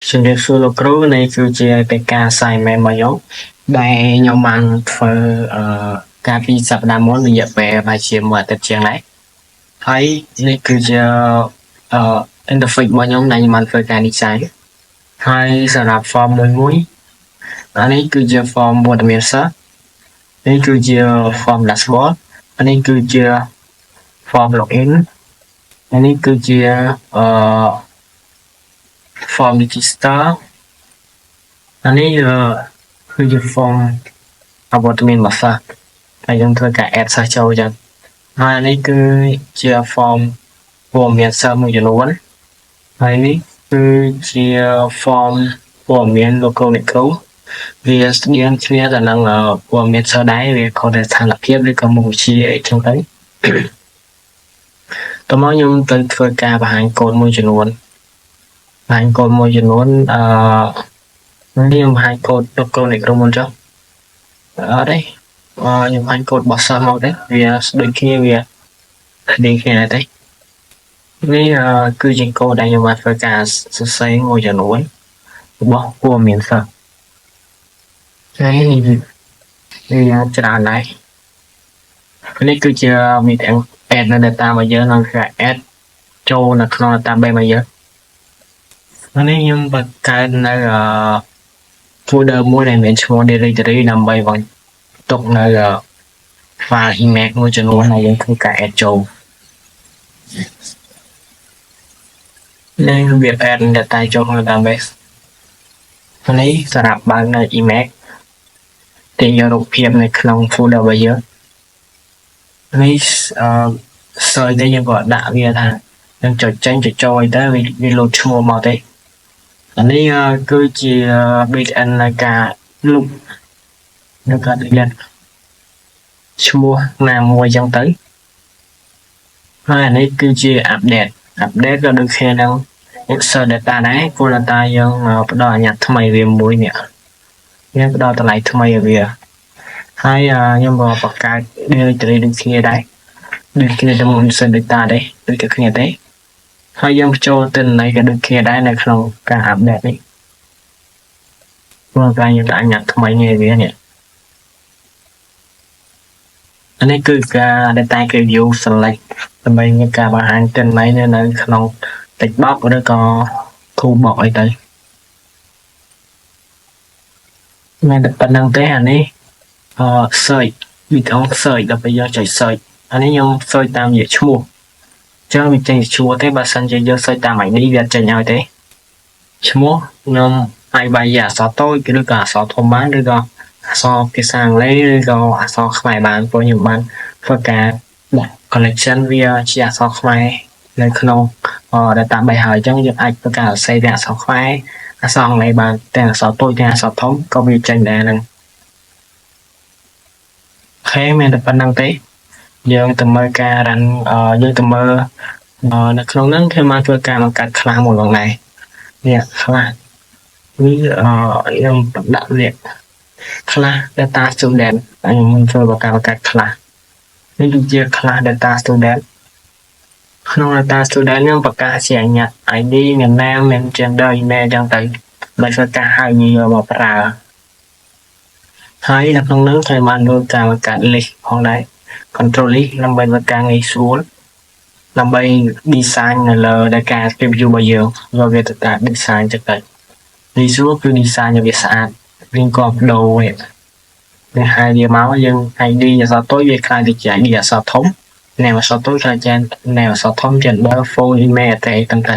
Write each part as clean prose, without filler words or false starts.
ជំរាបសួរលោកគ្រូនេះគឺជាកិច្ចការ assignment របស់ខ្ញុំដែលខ្ញុំបានធ្វើកាលពីសប្តាហ៍មុនរយៈពេលប្រហែលជាមួយអាទិត្យជាងដែរហើយនេះគឺជាinterface របស់ខ្ញុំដែលខ្ញុំបានធ្វើការ design ហើយសម្រាប់ form មួយអានេះគឺជា form វត្តមានសិស្សនេះគឺជា form dashboard អានេះគឺជា form login អានេះគឺជាform register អានេះគឺជា form អវត្តមានរបស់សិស្សហើយយើងធ្វើការ add សិស្សចូលចឹងហើយអានេះគឺជា form ព័ត៌មានសិស្សមួយចំនួនហើយនេះគឺជា form ព័ត៌មានលោកគ្រូអ្នកគ្រូវាស្តៀងគ្នាទៅនឹងព័ត៌មានសិស្សដែរវាខុសតែស្ថានភាពឬក៏មុខវិជ្ជាអីចឹងទៅតោះមកខ្ញុំទៅធ្វើការបង្ហាញកូដមួយចំនួននេះខ្ញុំបង្ហាញកូដលោកគ្រូអ្នកគ្រូមុនចុះអត់ទេខ្ញុំបង្ហាញកូដរបស់សិស្សមកទេវាដូចគ្នាវានេះគ្នាទេនេះគឺជាកូដដែលខ្ញុំបានធ្វើការសរសេរមួយចំនួនរបស់ព័ត៌មានសិស្សហើយនេះវាច្រើនដែរនេះគឺជាមានទាំង add នៅ data របស់យើងនិងការ add ចូលនៅក្នុង database របស់យើងនេះខ្ញុំបង្កើតនៅfolder មួយដែលមានឈ្មោះ directory ដើម្បីបង្ទុកនៅ file image មួយចំនួនហើយយើងធ្វើការ add ចូលនេះវា add data ចូលក្នុង database នេះសម្រាប់បើកនៅ image ទាញយករូបភាពនៅក្នុង folder របស់យើងនេះsearch នេះយើងក៏ដាក់វាថាយើងចុចចេញចុចចូលអីទៅវាលោតឈ្មោះមកទេអានេះគឺជា built-in នៃការលុបនៅការ delete ឈ្មោះណាមួយចឹងទៅហើយអានេះគឺជា update ក៏ដូចគ្នានឹង insert data ដែរព្រោះ data យើងផ្ដល់អាញាត់ថ្មីវាមួយនេះយើងផ្ដល់តម្លៃថ្មីឲ្យវាហើយខ្ញុំក៏បង្កើត directory ដូចគ្នាដែរដូចគ្នាទៅ insert data ដែរដូចគ្នាទេហើយយើងបញ្ចូលទិន្នន័យក៏ដូចគ្នាដែរនៅក្នុងការ update នេះព្រោះការយើងដាក់អាញាត់ថ្មីនេះវានេះអានេះគឺការ data view select ដើម្បីមានការបង្ហាញទិន្នន័យនៅក្នុង text box ឬក៏ toolbox អីទៅមានតែប៉ុណ្្នឹងទេអានេះsearch វីដេអូ search ដើម្បីយើងចុច search អានេះខ្ញុំ search តាមរយៈឈ្មោះចឹងវាចេញឈ្មោះទេបើសិនជាយើង search តាម ID វាចេញឲ្យទេឈ្មោះខ្ញុំអាចវាយអក្សរតូចឬក៏អក្សរធំបានឬក៏អក្សរភាសាអង់គ្លេសឬក៏អក្សរខ្មែរបានព្រោះខ្ញុំបានធ្វើការដាក់ connection វាជាអក្សរខ្មែរនៅក្នុង database ហើយអញ្ចឹងយើងអាចធ្វើការសរសេរទាំងអក្សរខ្មែរអក្សរអង់គ្លេសបានទាំងអក្សរតូចទាំងអក្សរធំក៏វាចេញដែរហ្នឹងអូខេមានតែប៉ុណ្្នឹងទេយើងទៅមើលការ run យើងទៅមើលនៅក្នុងហ្នឹងខ្ញុំបានធ្វើការបង្កើត class មួយផងដែរនេះ class នេះខ្ញុំដាក់លេខ class data student តែខ្ញុំធ្វើបង្កើត class នេះគឺជា class data student ក្នុង data student ខ្ញុំបង្កើតជាអញ្ញត្តិ ID មាន name មាន gender email អញ្ចឹងទៅដើម្បីធ្វើការហៅយកមកប្រើហើយនៅក្នុងហ្នឹងខ្ញុំបានធ្វើការបង្កើត list ផងដែរ control list ដើម្បីធ្វើការងាយស្រួលដើម្បី design នៅលើដែលការ preview របស់យើងយកវាទៅការ design ចឹងទៅងាយស្រួលគឺ design ឲ្យវាស្អាតរៀងក៏បដូរវាហើយវាមកយើង ID អក្សរតូចវាខ្លាយទៅជា ID អក្សរធំ name អក្សរតូចខ្លាយជា name អក្សរធំ gender phone email address ទាំងតែ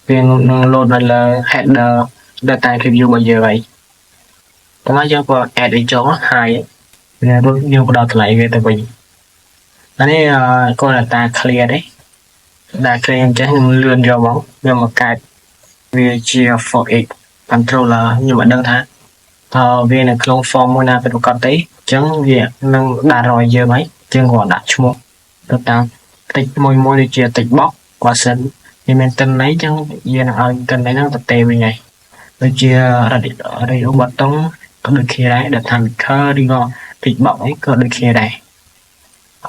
វានឹង load នៅលើ header data preview របស់យើងហើយតោះយើងក៏ add អីចូលហើយយើងបដោតតម្លៃវាទៅវិញអានេះក៏ data clear ដែរ data clear អញ្ចឹងខ្ញុំលឿនយកមកខ្ញុំបង្កើតវាជា for x controller ខ្ញុំមិនដឹងថាវានៅក្នុង form មួយណាពិតប្រាកដទេអញ្ចឹងវានឹងដាក់រយយើងហើយយើងក៏ដាក់ឈ្មោះទៅតាម text មួយដូចជា text box បើសិនវាមានទិន្នន័យអញ្ចឹងយើងនឹងឲ្យទិន្នន័យហ្នឹងទៅទេវិញហើយដូចជា radio button ក៏ដូចគ្នាដែរ data maker ឬក៏ text box អីក៏ដូចគ្នាដែរ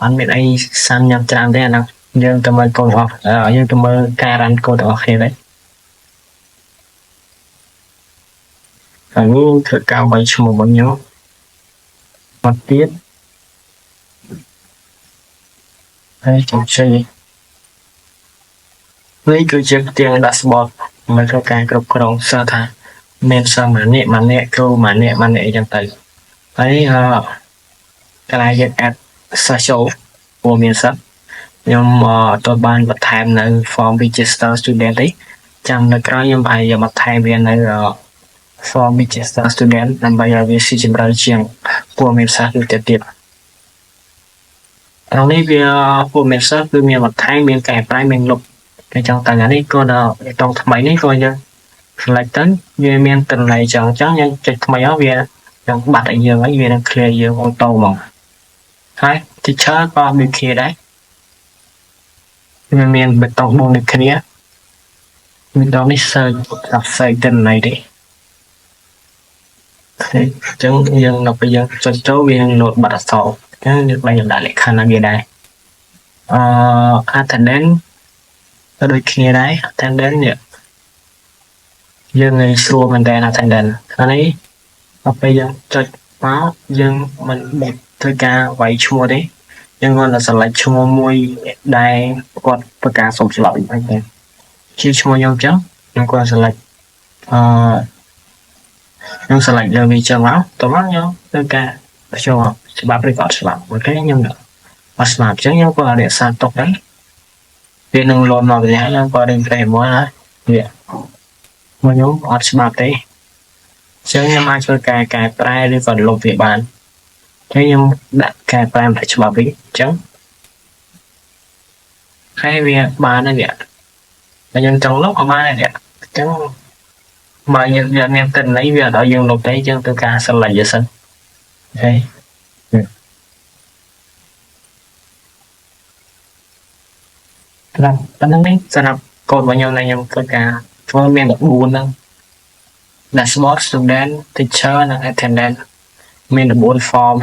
អត់មានអីសាំញ៉ាំច្រើនទេអាហ្នឹងយើងទៅមើលកូដរបស់យើងទៅមើលការ run កូដរបស់គ្នាដែរ ហើយនេះធ្វើការវាយឈ្មោះរបស់ខ្ញុំមកទៀតហើយចំជ័យនេះគឺជាផ្ទាំង dashboard មកធ្វើការគ្រប់គ្រងសិស្សថាមានសិស្សម្នាក់គ្រូម្នាក់អីចឹងទៅហើយកន្លែងយើង add សិស្សចូលព្រោះមានសិស្សខ្ញុំទទួលបានបន្ថែមនៅ form register student ទេចាំនៅក្រោយខ្ញុំឲ្យបន្ថែមវានៅ form register student ដើម្បីឲ្យវាស៊ីជម្រៅជាងព្រោះមានសិស្សទៅទៀតត្រង់នេះវាព្រោះមានសិស្សគឺមានបន្ថែមមានកែប្រែមានលុបគេចង់តែនេះក៏ដល់តង់ថ្មីនេះក៏យើង select ទៅវាមានទិន្នន័យចឹងយើងចុចថ្មីមកវានឹងបាត់ឲ្យយើងហើយវានឹង clear យើងអូតូហ្មងហើយ teacher ក៏ដូចគ្នាដែរវាមានបេតុង4ដូចគ្នាមានដងនេះ search ទិន្នន័យទេអញ្ចឹងយើងដល់ពេលយើងចុចចូលវានឹង load បាត់អក្សរអញ្ចឹងយើងបែរដាក់លក្ខខណ្ឌឲ្យវាដែរattendance ក៏ដូចគ្នាដែរ attendance នេះយើងងាយស្រួលមែនតើ attendance អានេះដល់ពេលយើងចុចមកយើងមិនបាច់ធ្វើការវាយឈ្មោះទេយើងគ្រាន់តែ select ឈ្មោះមួយដែលគាត់ប្រកាសសុំឆ្លប់អីទៅជាឈ្មោះខ្ញុំអញ្ចឹងខ្ញុំគាត់ select ខ្ញុំ select លើវាចឹងមកតោះមកខ្ញុំធ្វើការចូលច្បាប់ឬក៏អត់ច្បាប់អូខេខ្ញុំអត់ច្បាប់អញ្ចឹងខ្ញុំក៏រក្សាទុកដែរវានឹងលោតមកវិញខ្ញុំក៏រៀនប្រេមួយណាវាមកខ្ញុំអត់ច្បាប់ទេអញ្ចឹងខ្ញុំអាចធ្វើការកែប្រែឬក៏លុបវាបានហើយខ្ញុំដាក់កែប្រែមិនច្បាប់វិញអញ្ចឹងហើយវាបានហើយវាខ្ញុំចង់លុបក៏បានដែរអញ្ចឹងបើយើងមានទិន្នន័យវាអត់ឲ្យយើងលុបទេអញ្ចឹងធ្វើការ select វាសិនហើយប៉ុណ្្នឹងនេះសម្រាប់កូដរបស់ខ្ញុំដែលខ្ញុំធ្វើការធ្វើមាន14ហ្នឹង dashboard student teacher និង attendance មាន14 form